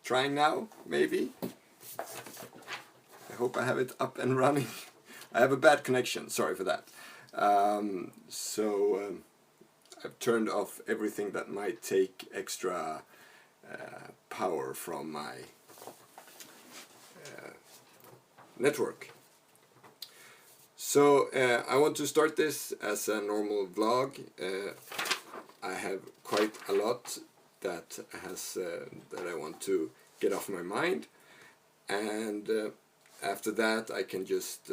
trying now, maybe. I hope I have it up and running. I have a bad connection, sorry for that. I've turned off everything that might take extra power from my network. So I want to start this as a normal vlog. I have quite a lot that I want to get off my mind, and after that I can just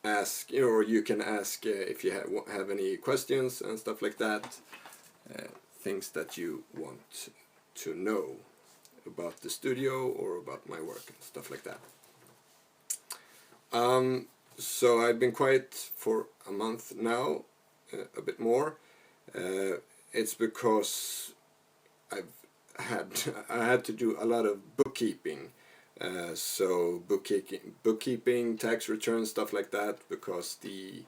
ask, or you can ask if you have any questions and stuff like that, things that you want to know about the studio or about my work and stuff like that. So I've been quiet for a month now, a bit more. It's because I had to do a lot of bookkeeping. So bookkeeping, tax returns, stuff like that, because the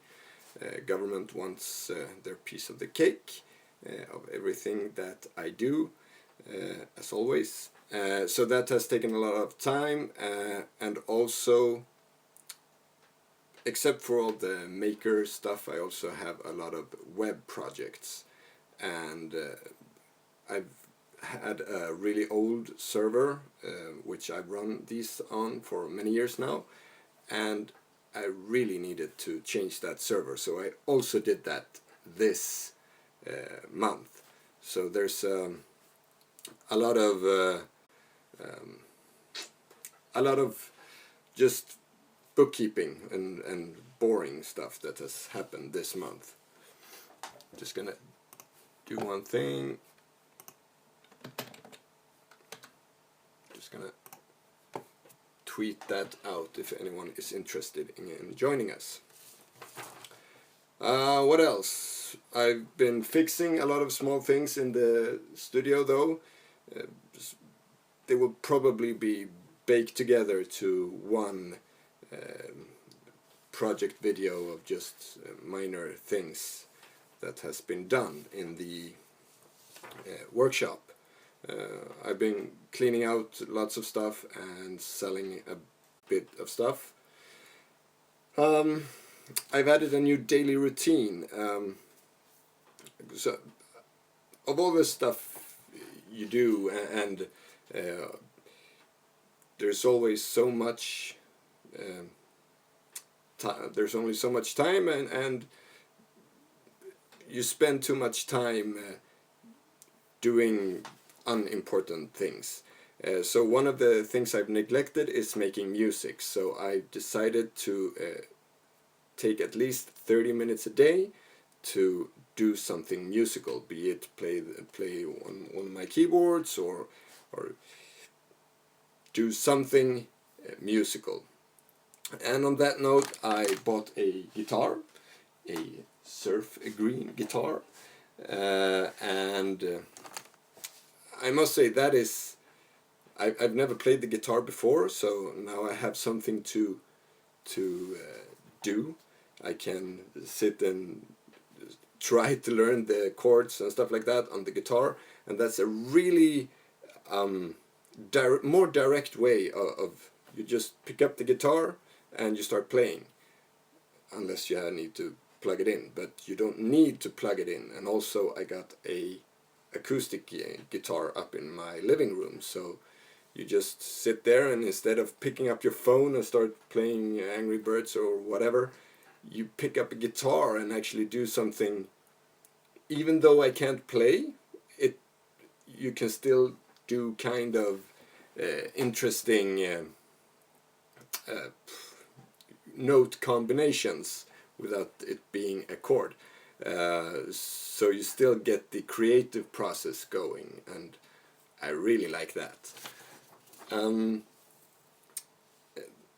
government wants their piece of the cake of everything that I do, as always. So that has taken a lot of time, and also, except for all the maker stuff, I also have a lot of web projects, and I've had a really old server which I've run these on for many years now, and I really needed to change that server, so I also did that this month. So there's a lot of just bookkeeping and boring stuff that has happened this month. I'm just gonna do one thing. Just gonna tweet that out if anyone is interested in joining us. What else? I've been fixing a lot of small things in the studio, though. They will probably be baked together to one project video of just minor things that has been done in the workshop. I've been cleaning out lots of stuff and selling a bit of stuff. I've added a new daily routine. So of all the stuff you do, and there's always so much there's only so much time, and you spend too much time doing unimportant things. So one of the things I've neglected is making music, so I decided to take at least 30 minutes a day to do something musical, be it play on one of my keyboards or do something musical. And on that note, I bought a guitar, a Surf Green guitar, and I must say that is, I've never played the guitar before, so now I have something to do. I can sit and try to learn the chords and stuff like that on the guitar, and that's a really more direct way of you just pick up the guitar and you start playing, unless you need to plug it in, but you don't need to plug it in. And also I got a acoustic guitar up in my living room, so you just sit there, and instead of picking up your phone and start playing Angry Birds or whatever, you pick up a guitar and actually do something. Even though I can't play it, you can still do kind of interesting note combinations without it being a chord. So you still get the creative process going, and I really like that.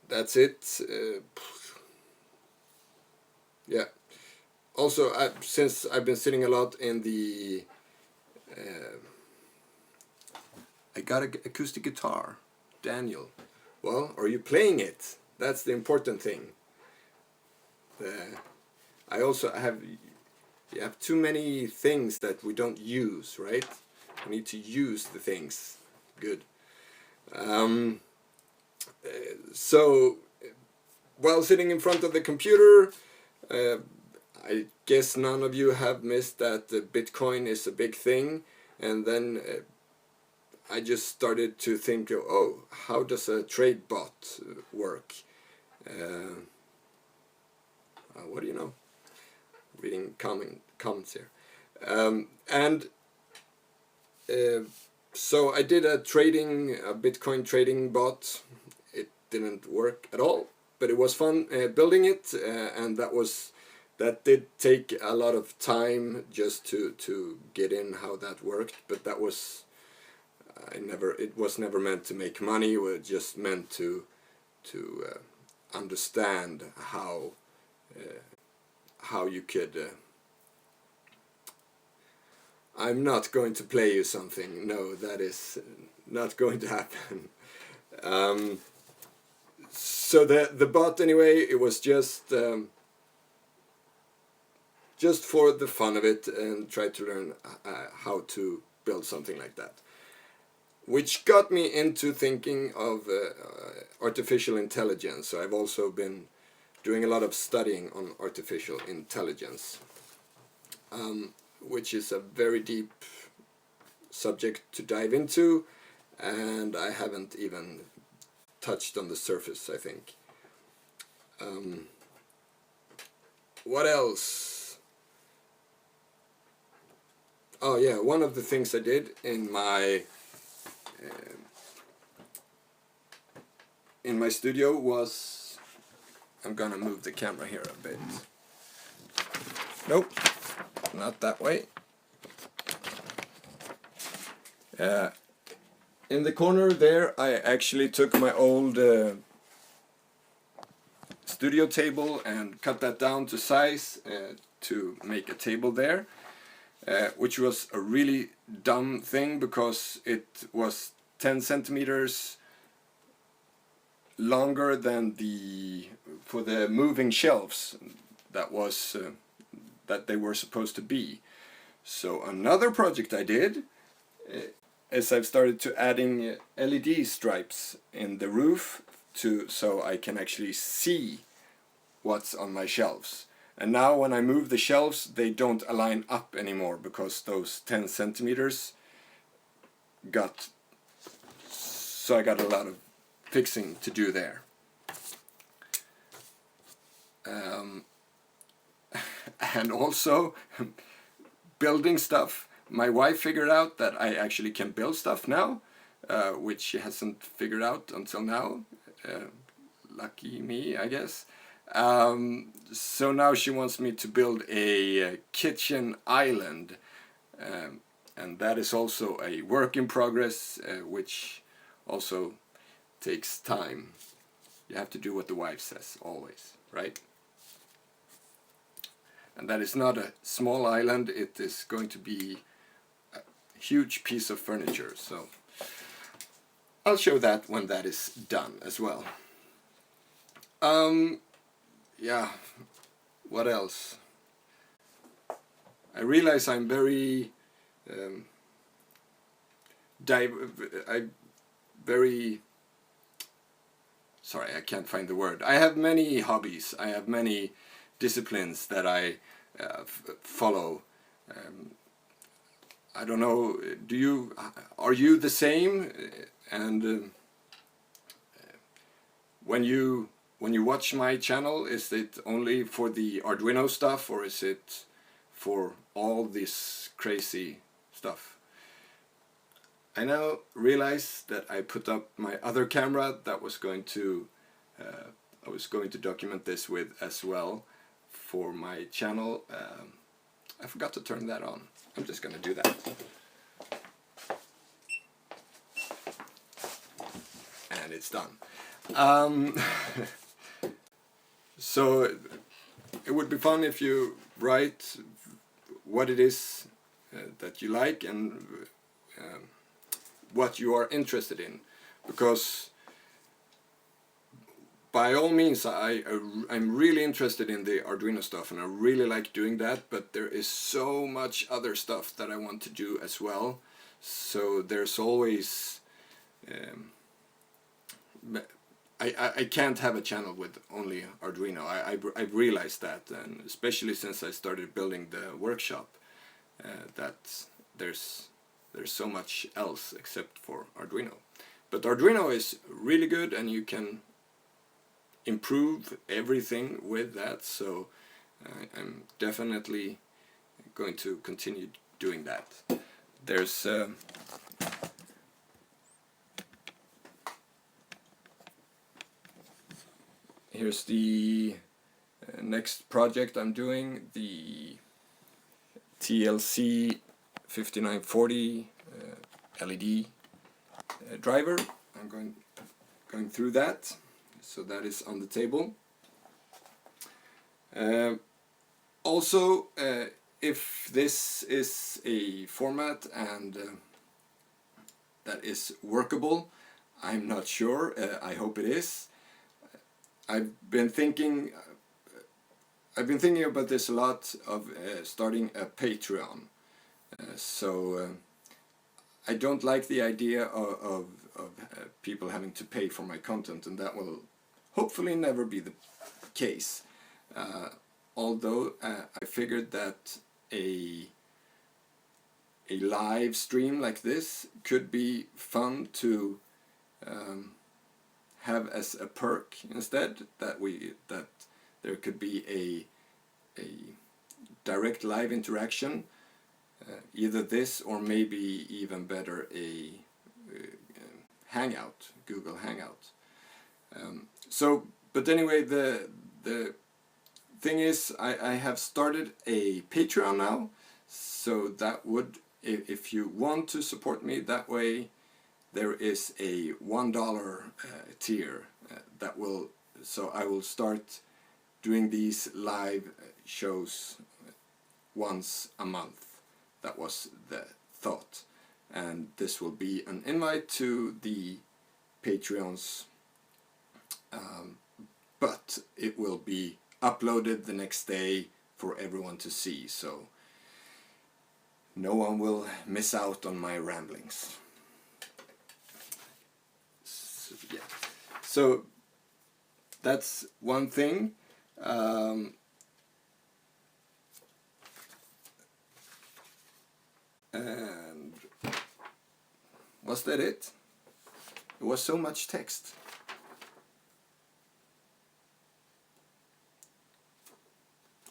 That's it. Yeah. Also, since I've been sitting a lot in the... I got an acoustic guitar. Daniel. Well, are you playing it? That's the important thing. I also have You have too many things that we don't use, right? We need to use the things. Good. So while sitting in front of the computer, I guess none of you have missed that Bitcoin is a big thing, and then I just started to think, oh, how does a trade bot work? What do you know? Reading comments here. So I did a Bitcoin trading bot. It didn't work at all, but it was fun building it, and that did take a lot of time just to get in how that worked. But that was it was never meant to make money. It was just meant to understand how you could. I'm not going to play you something. No, that is not going to happen. So the bot, anyway, it was just for the fun of it, and try to learn how to build something like that. Which got me into thinking of artificial intelligence. So I've also been doing a lot of studying on artificial intelligence, which is a very deep subject to dive into, and I haven't even touched on the surface, I think. What else? Oh yeah, one of the things I did in my studio was, I'm gonna move the camera here a bit. Nope, not that way. In the corner there, I actually took my old studio table and cut that down to size to make a table there, which was a really dumb thing because it was 10 centimeters longer than for the moving shelves that they were supposed to be. So another project I did is I've started to adding LED stripes in the roof so I can actually see what's on my shelves. And now when I move the shelves, they don't align up anymore because those 10 centimeters so I got a lot of fixing to do there. And also building stuff. My wife figured out that I actually can build stuff now, which she hasn't figured out until now. Lucky me, I guess. So now she wants me to build a kitchen island, and that is also a work in progress, which also takes time. You have to do what the wife says, always, right? And that is not a small island, it is going to be a huge piece of furniture, so I'll show that when that is done as well. Yeah, what else? I realize I'm very sorry, I can't find the word. I have many hobbies. I have many disciplines that I follow. I don't know. Are you the same? And when you watch my channel, is it only for the Arduino stuff, or is it for all this crazy stuff? I now realize that I put up my other camera that was going to I was going to document this with as well for my channel. I forgot to turn that on. I'm just gonna do that. And it's done. So it would be fun if you write what it is that you like and what you are interested in, because by all means, I'm really interested in the Arduino stuff, and I really like doing that, but there is so much other stuff that I want to do as well. So there's always... I can't have a channel with only Arduino. I've realized that, and especially since I started building the workshop, that there's so much else except for Arduino. But Arduino is really good, and you can improve everything with that, so I'm definitely going to continue doing that. There's here's the next project I'm doing, the TLC 5940 LED driver. I'm going through that, so that is on the table. Also, if this is a format and that is workable, I'm not sure. I hope it is. I've been thinking about this a lot, of starting a Patreon. I don't like the idea of people having to pay for my content, and that will hopefully never be the case. Although I figured that a live stream like this could be fun to have as a perk instead, that there could be a direct live interaction, either this or maybe even better a Hangout, Google Hangout. But anyway, the thing is, I have started a Patreon now, so that would, if you want to support me that way, there is a $1 tier that will, so I will start doing these live shows once a month. That was the thought, and this will be an invite to the Patreons, but it will be uploaded the next day for everyone to see, so no one will miss out on my ramblings. So that's one thing. And was that it? It was so much text.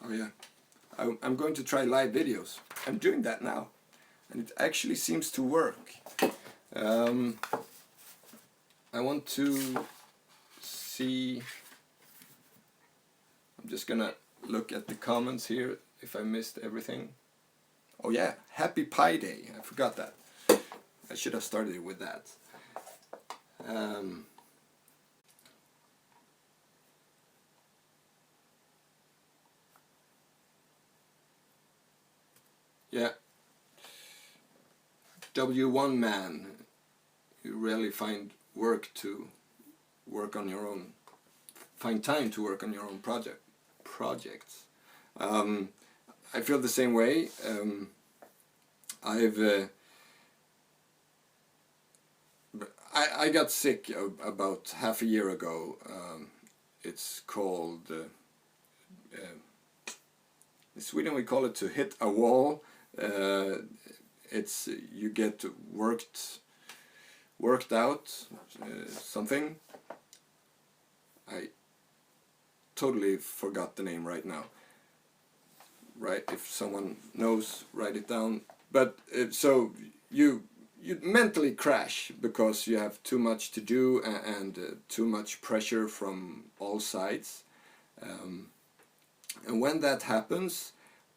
Oh yeah, I'm going to try live videos. I'm doing that now, and it actually seems to work. I want to see, I'm just gonna look at the comments here if I missed everything. Oh yeah, Happy Pi Day, I forgot that. I should have started with that. Yeah, W1 man, you rarely find find time to work on your own projects. I feel the same way. I got sick about half a year ago. It's called, in Sweden we call it to hit a wall. It's you get worked out something. I totally forgot the name right now. Right, if someone knows, write it down. But so you mentally crash because you have too much to do and too much pressure from all sides. And when that happens,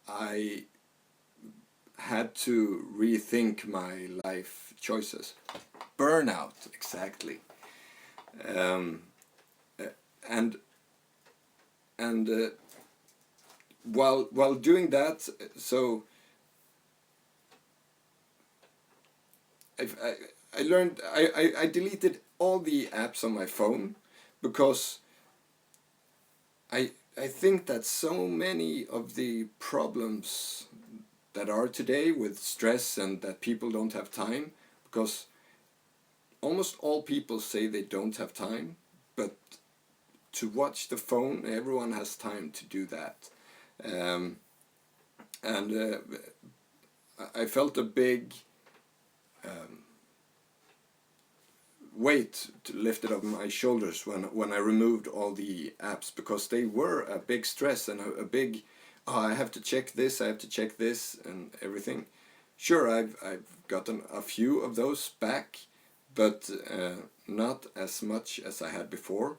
I had to rethink my life choices. Burnout, exactly. While doing that, so I learned, I deleted all the apps on my phone because I think that so many of the problems that are today with stress and that people don't have time, because almost all people say they don't have time, but to watch the phone, everyone has time to do that. Um, and I felt a big weight lifted off my shoulders when I removed all the apps, because they were a big stress and a big, oh, I have to check this, I have to check this and everything. Sure, I've gotten a few of those back, but not as much as I had before,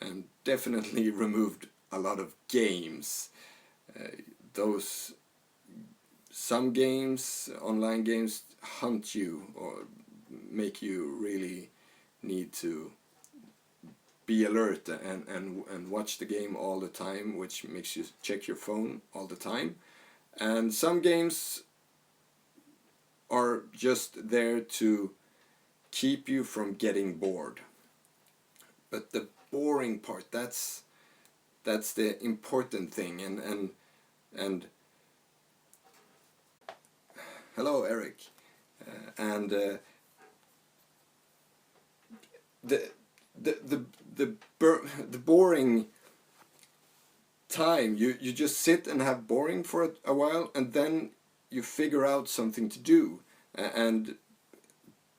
and definitely removed a lot of games. Those some games, online games, hunt you or make you really need to be alert and watch the game all the time, which makes you check your phone all the time. And some games are just there to keep you from getting bored. But the boring part, that's the important thing. And hello, Eric. And the the boring time, you just sit and have boring for a while, and then you figure out something to do. And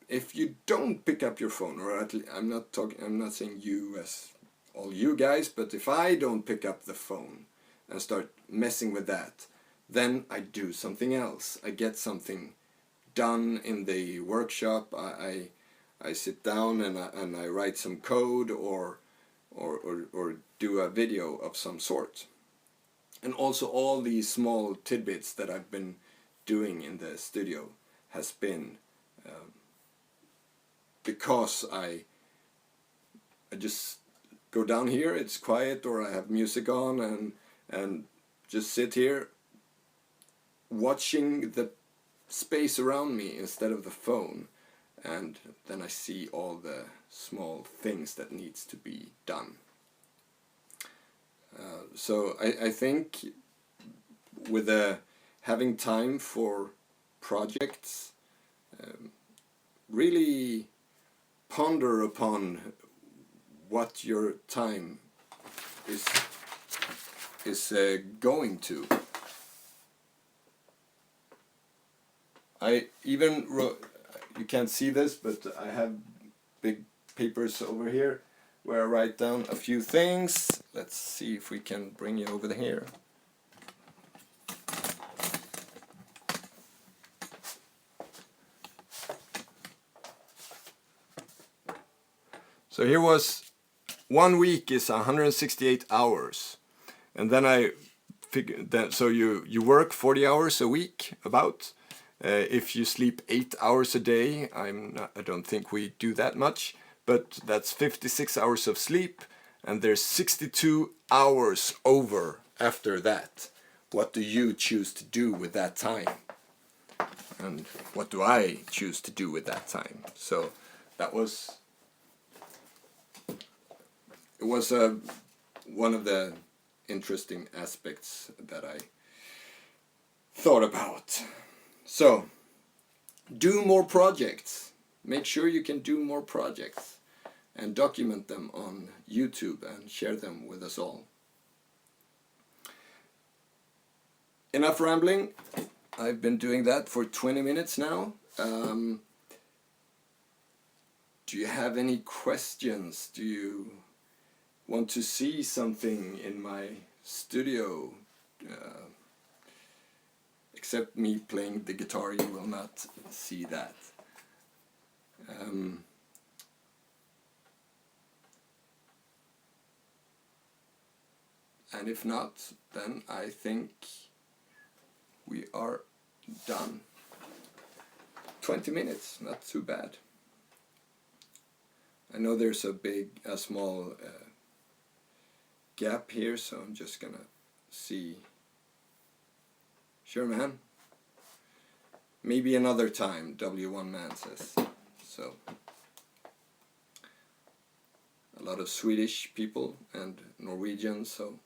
if you don't pick up your phone, or at least, I'm not saying you as all you guys, but if I don't pick up the phone and start messing with that, then I do something else. I get something done in the workshop. I sit down and I write some code or do a video of some sort. And also all these small tidbits that I've been doing in the studio has been because I just go down here, it's quiet, or I have music on and just sit here watching the space around me instead of the phone, and then I see all the small things that needs to be done. So I think with having time for projects, really ponder upon what your time is going to. I even wrote, you can't see this, but I have big papers over here where I write down a few things. Let's see if we can bring you over here. So here was 1 week is 168 hours, and then I figured that, so you work 40 hours a week about. If you sleep 8 hours a day, I don't think we do that much, but that's 56 hours of sleep, and there's 62 hours over after that. What do you choose to do with that time? And what do I choose to do with that time? So that was, it was one of the interesting aspects that I thought about. So, do more projects. Make sure you can do more projects and document them on YouTube and share them with us all. Enough rambling. I've been doing that for 20 minutes now. Do you have any questions? Do you want to see something in my studio? Except me playing the guitar, you will not see that. And if not, then I think we are done. 20 minutes, not too bad. I know there's a small gap here, so I'm just gonna see. Sure, man. Maybe another time, W1 Man says. So, a lot of Swedish people and Norwegians, so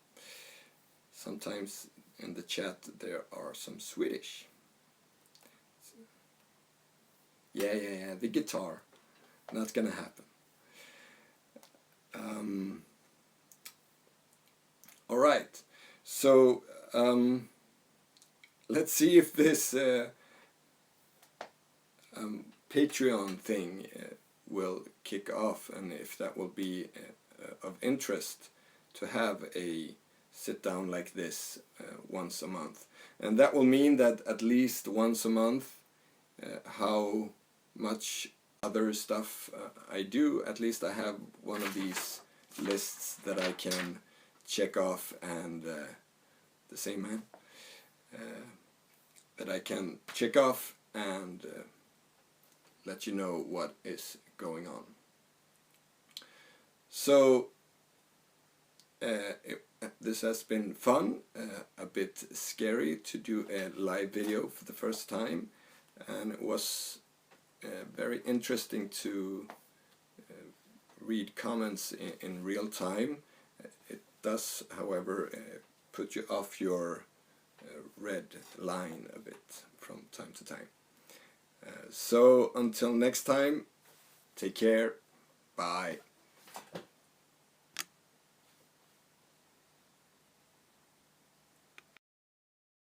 sometimes in the chat there are some Swedish. Yeah, the guitar. Not gonna happen. All right, so let's see if this Patreon thing will kick off, and if that will be of interest to have a sit down like this once a month. And that will mean that at least once a month, how much other stuff I do, at least I have one of these lists that I can check off, and the same man, that I can check off and let you know what is going on. So this has been fun, a bit scary to do a live video for the first time, and it was very interesting to read comments in real time. It does, however, put you off your red line a bit from time to time. So until next time, take care, bye.